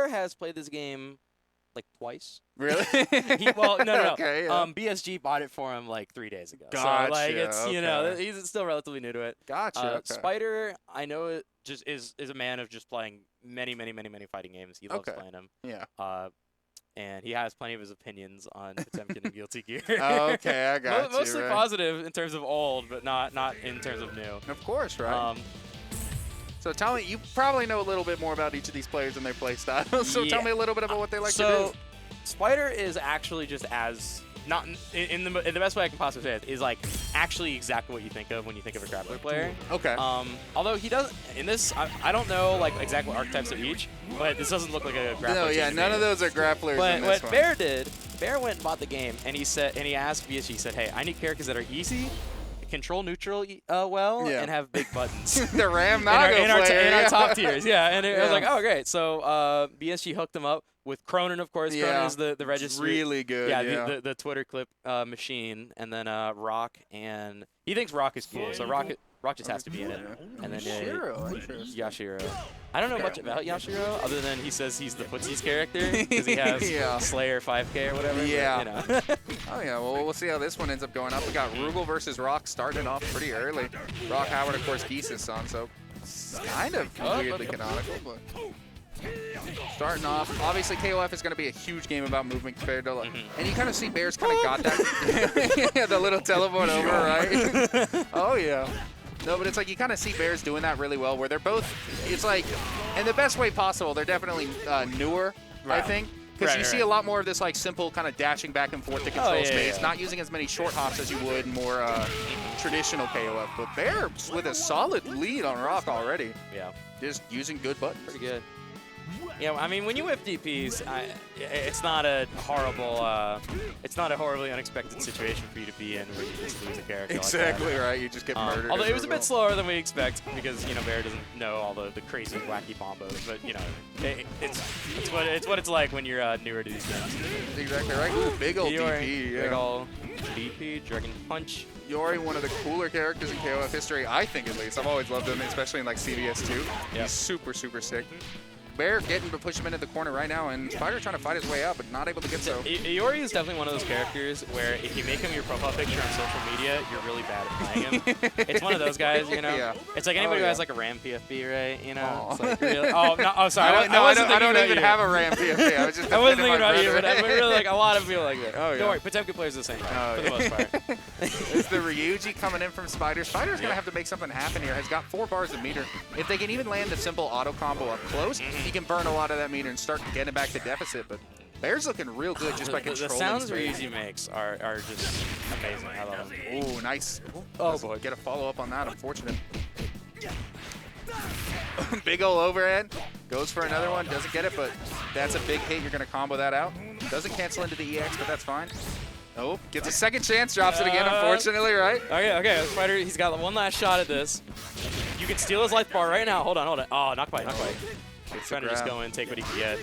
has played this game like twice. Really? Well, no. Okay, yeah. BSG bought it for him like 3 days ago. Gotcha. So like it's you know Okay. he's still relatively new to it. Gotcha. Okay. Spider, I know it just is a man of just playing many fighting games. He loves Okay. playing them. Yeah. And he has plenty of his opinions on Potemkin and Guilty Gear. Okay, I got you. Mostly right. positive in terms of old, but not in terms of new. Of course, right? So tell me, you probably know a little bit more about each of these players and their play style. So tell me a little bit about what they like to do. So Spider is actually just as not in the best way I can possibly say it is like actually exactly what you think of when you think of a grappler player. Okay. Although he doesn't in this, I don't know like exactly what archetypes of each, but this doesn't look like a grappler. No, yeah, none of those are grapplers. But in this what one. Bear did, Bear went and bought the game, and he asked BSG, he said, "Hey, I need characters that are easy, control neutral well, and have big buttons." The Ram Nago in player. our top tiers, yeah. And I was Yeah. like, oh, great. So BSG hooked him up with Cronin, of course. Cronin is the registry. Really good. Yeah, the Twitter clip machine, and then Rock, and he thinks Rock is cool, so Rock just has to be in it. And then Yashiro. I don't know much about Yashiro other than he says he's the footsies character because he has Slayer 5K or whatever. Yeah. But, you know. Oh, yeah. Well, we'll see how this one ends up going up. We got Rugal versus Rock starting off pretty early. Rock Howard, of course, Geese's son, so it's kind of weirdly canonical. But starting off, obviously KOF is going to be a huge game about movement compared to, and you kind of see Bears kind of got that. Yeah, the little teleport over, right? Oh, yeah. No, but it's like you kind of see Bears doing that really well, where they're both, it's like, in the best way possible, they're definitely newer, I think. Because you see a lot more of this like simple kind of dashing back and forth to control space, not using as many short hops as you would in more traditional KOF. But Bears with a solid lead on Rock already. Yeah. Just using good buttons. Pretty good. Yeah, I mean, when you whip DPs, it's not a horribly unexpected situation for you to be in where you just lose a character. Exactly like that. right. You just get murdered. Although it was a bit slower than we expect because Bear doesn't know all the crazy wacky combos, but it's what it's like when you're newer to these games. Exactly right. Ooh, big old DP. Yeah. Big old DP, Dragon Punch. Yori, one of the cooler characters in KOF history, I think at least. I've always loved him, especially in like CVS 2. Yep. He's super sick. Bear getting to push him into the corner right now, and Spider trying to fight his way out, but not able to get so. Iori is definitely one of those characters where if you make him your profile picture on social media, you're really bad at playing him. It's one of those guys, you know? Yeah. It's like anybody who has like a Ram PFB, right? You know? It's like really, sorry. I don't even have a Ram PFB. I was just I wasn't thinking about you, but I really like a lot of people like that. Oh, yeah. Don't worry, Potemkin players the same, for the most part. It's the Ryuji coming in from Spider. Spider's going to have to make something happen here. Has got 4 bars of meter. If they can even land a simple auto combo up close, he can burn a lot of that meter and start getting back to deficit. But Bear's looking real good just by controlling the sounds space. Ryuji makes are just amazing. I love them. Ooh, nice. Oh boy, get a follow-up on that. Unfortunate. Big ol' overhead. Goes for another one. Doesn't get it, but that's a big hit. You're going to combo that out. Doesn't cancel into the EX, but that's fine. Oh, gets a second chance. Drops it again, unfortunately, right? Okay. Spider, he's got one last shot at this. You can steal his life bar right now. Hold on. Oh, knock bite. He's trying to just go in, take what he can get.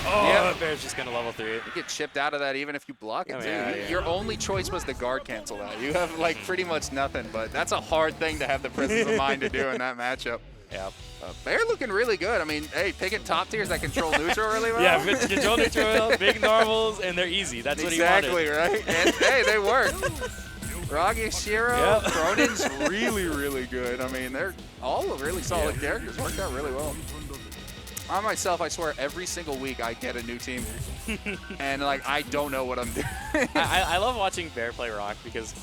Oh, Bear's just going to level 3 it. You get chipped out of that even if you block it, too. Yeah. Your only choice was the guard cancel that. You have, like, pretty much nothing, but that's a hard thing to have the presence of mind to do in that matchup. Yeah. Bear looking really good. I mean, hey, picking top tiers that control neutral really well. Yeah, control neutral, big normals, and they're easy. That's what he wanted. Exactly, right? And, hey, they work. Ragi, Shiro, Cronin's really good. I mean, they're all really solid characters. Worked out really well. I myself, I swear, every single week I get a new team. And, like, I don't know what I'm doing. I love watching Bear play Rock because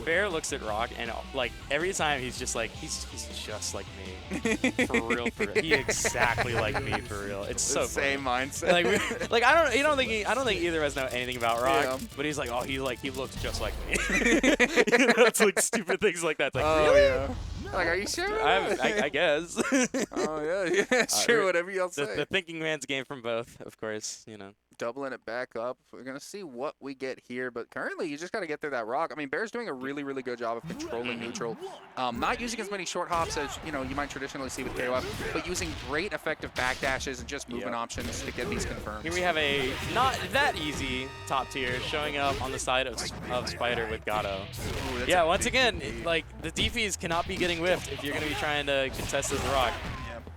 Bear looks at Rock and, like, every time he's just like, he's just like me. For real. He exactly like me, for real. It's so same funny. mindset. Like, I don't think either of us know anything about Rock, but he's like, oh, he looks just like me. It's like stupid things like that. It's like, really? Yeah. Like, are you sure? I guess. Oh, yeah, sure, whatever y'all say. The thinking man's game from both, of course, you know. Doubling it back up. We're going to see what we get here, but currently you just got to get through that Rock. I mean, Bear's doing a really good job of controlling neutral. Not using as many short hops as, you might traditionally see with KOF, but using great effective backdashes and just movement options to get these confirmed. Here we have a not that easy top tier showing up on the side of Spider with Gato. Ooh, once again, like, the DPs cannot be getting whiffed if you're going to be trying to contest this Rock.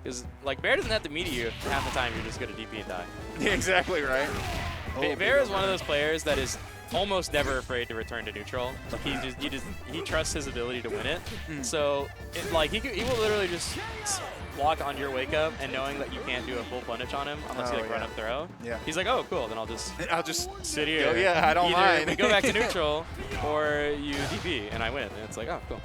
Because, like, Bear doesn't have to meet you half the time. You're just going to DP and die. Yeah, exactly right. Bear is one of those players that is almost never afraid to return to neutral. Like he trusts his ability to win it. So like he will literally just walk on your wake up and knowing that you can't do a full punish on him unless you like run up throw. Yeah. He's like, oh cool, then I'll just sit here. Go, yeah, I don't mind. Either we go back to neutral or you DP and I win. And it's like, oh cool.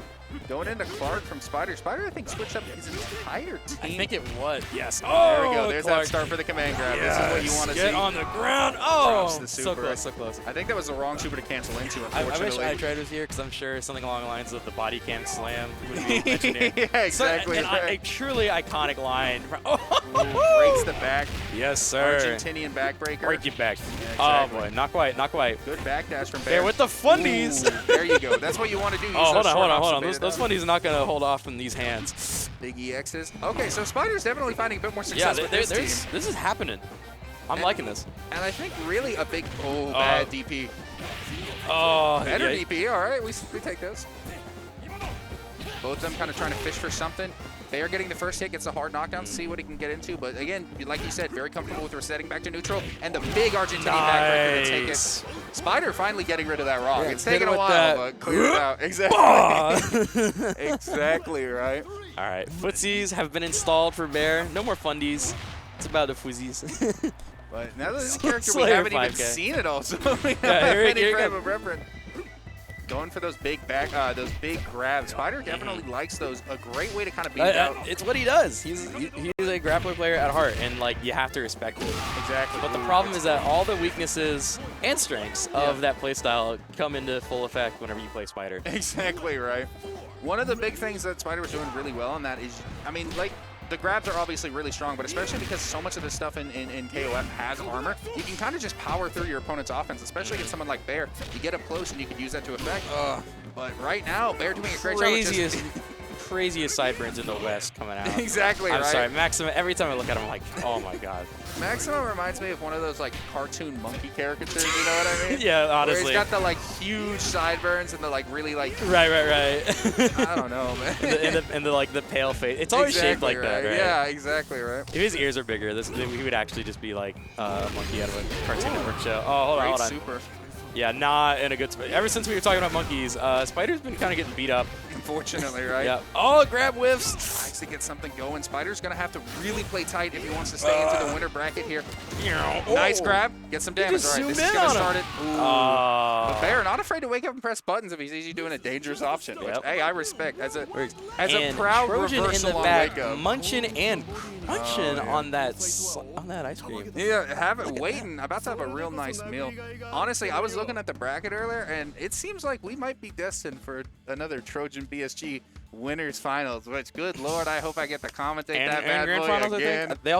Going into Clark from Spider. Spider, I think, switched up his entire team. I think it was. Yes. Oh, there we go. There's Clark. that start for the command grab. Yes. This is what you want to see. Get on the ground. Oh, so close, so close. I think that was the wrong super to cancel into, unfortunately. I wish iTread was here because I'm sure something along the lines of the body cam slam would be mentioned here. Yeah, exactly. So, a truly iconic line. Breaks the back. Yes, sir. Argentinian backbreaker. Break your back. Yeah, exactly. Oh, boy. Not quite. Not quite. Good backdash from Bear. Bear with the fundies. Ooh, there you go. That's what you want to do. Use Oh, hold those on. Those fundies are not going to hold off from these hands. Big EXs. Okay, so Spider's definitely finding a bit more success with this team. This is happening. I'm liking this. And I think really a big, bad DP. Oh, Better DP. All right, we take those. Both of them kind of trying to fish for something. They are getting the first hit, gets a hard knockdown, see what he can get into. But again, like you said, very comfortable with resetting back to neutral. And the big Argentinian backbreaker to take it. Spider finally getting rid of that rock. It's taken a while, but clear it out. Exactly. Exactly right. All right, footsies have been installed for Bear. No more fundies. It's about the footsies. But now that this character, we haven't even seen it all, so we don't have any frame of reference. Going for those big those big grabs. Spider definitely likes those. A great way to kind of beat it out. It's what he does. He's a grappler player at heart, and like you have to respect it. Exactly. But the problem is that all the weaknesses and strengths of that playstyle come into full effect whenever you play Spider. Exactly right. One of the big things that Spider was doing really well on that is, I mean, like, the grabs are obviously really strong, but especially because so much of this stuff in KOF has armor, you can kind of just power through your opponent's offense, especially against someone like Bear. You get up close and you can use that to effect. But right now, Bear doing a great job. Craziest sideburns in the West coming out. Exactly, I'm sorry, Maxima, every time I look at him, I'm like, oh my god. Maxima reminds me of one of those like cartoon monkey caricatures, you know what I mean? Yeah, honestly. Where he's got the like huge sideburns and the like really like... Right. I don't know, man. and the like the pale face. It's always shaped like that, right? Yeah, exactly right. If his ears are bigger, he would actually just be like a monkey out of a Cartoon Network show. Oh, hold on. Super. Yeah, not in a good spot. Ever since we were talking about monkeys, Spider's been kind of getting beat up. Unfortunately, right? Yeah. Oh, grab whiffs. Tries to get something going. Spider's going to have to really play tight if he wants to stay into the winner bracket here. Nice grab. Get some damage. All right, this is going to start it. But Bear, not afraid to wake up and press buttons if he sees you doing a dangerous option, which, hey, I respect. As a proud Trojan reversal in the on back, wake up. munching and crunching on that ice cream. Yeah, have it waiting. About to have a real nice meal. Honestly, I was looking at the bracket earlier, and it seems like we might be destined for another Trojan BSG winners finals, which, good Lord, I hope I get to commentate that bad boy again. They also